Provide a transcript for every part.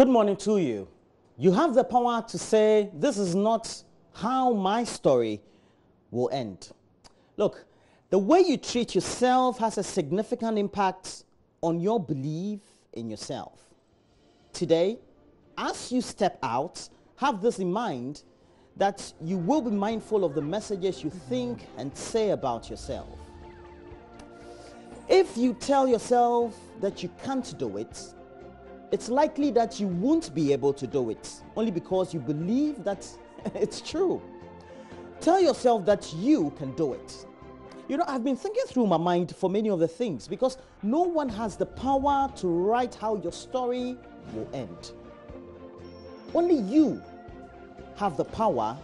Good morning to you. You have the power to say, this is not how my story will end. Look, the way you treat yourself has a significant impact on your belief in yourself. Today, as you step out, have this in mind that you will be mindful of the messages you think and say about yourself. If you tell yourself that you can't do it, it's likely that you won't be able to do it, only because you believe that it's true. Tell yourself that you can do it. You know, I've been thinking through my mind for many of the things, because no one has the power to write how your story will end. Only you have the power,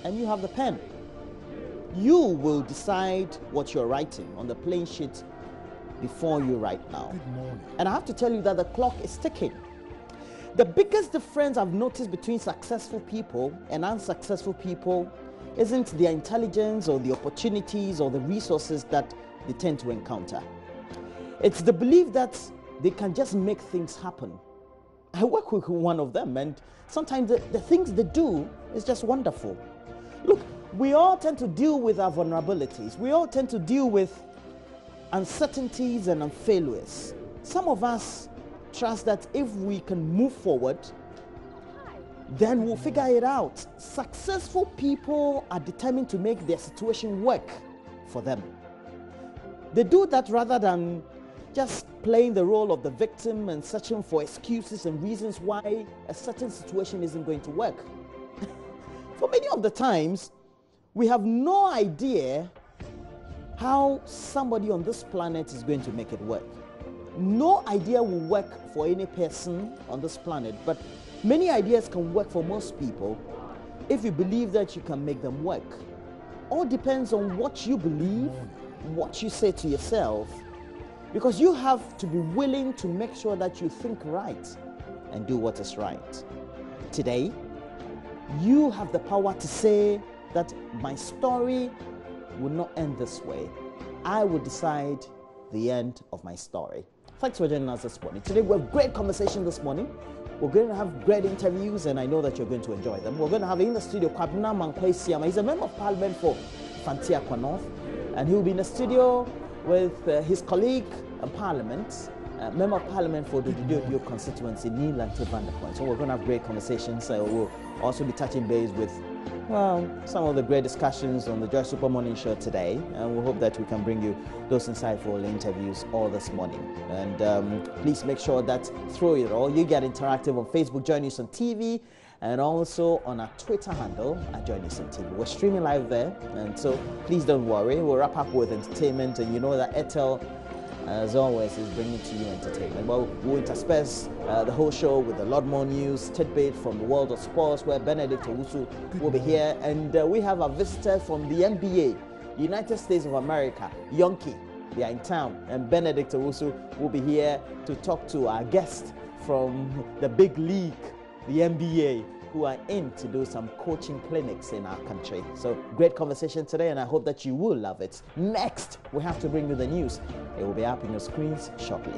and you have the pen. You will decide what you're writing on the plain sheet before you write now. Good morning. And I have to tell you that the clock is ticking. The biggest difference I've noticed between successful people and unsuccessful people isn't their intelligence or the opportunities or the resources that they tend to encounter. It's the belief that they can just make things happen. I work with one of them, and sometimes the things they do is just wonderful. Look, we all tend to deal with our vulnerabilities. We all tend to deal with uncertainties and failures. Some of us trust that if we can move forward, then we'll figure it out. Successful people are determined to make their situation work for them. They do that rather than just playing the role of the victim and searching for excuses and reasons why a certain situation isn't going to work. For many of the times, we have no idea how somebody on this planet is going to make it work. No idea will work for any person on this planet, but many ideas can work for most people if you believe that you can make them work. All depends on what you believe, what you say to yourself, because you have to be willing to make sure that you think right and do what is right. Today, you have the power to say that my story will not end this way. I will decide the end of my story. Thanks for joining us this morning. Today we have great conversation this morning. We're going to have great interviews, and I know that you're going to enjoy them. We're going to have in the studio Kwabena Mankwesiama. He's a member of parliament for Fantiakwa North, and he'll be in the studio with his colleague in parliament, member of parliament for the Dudio constituency, Neil Vanderpoint. So we're going to have great conversations. We'll also be touching base with some of the great discussions on the Joy Super Morning Show today, and we hope that we can bring you those insightful interviews all this morning. And please make sure that through it all, you get interactive on Facebook, JoyNews on TV, and also on our Twitter handle at JoyNews on TV. We're streaming live there, and so please don't worry. We'll wrap up with entertainment, and you know that Etel, as always, is bringing to you entertainment. Well, we'll intersperse the whole show with a lot more news, tidbit from the world of sports, where Benedict Owusu will be here. And we have a visitor from the NBA, United States of America, Yonki. They are in town. And Benedict Owusu will be here to talk to our guest from the big league, the NBA, who are in to do some coaching clinics in our country. So great conversation today, and I hope that you will love it. Next, we have to bring you the news. It will be up in your screens shortly.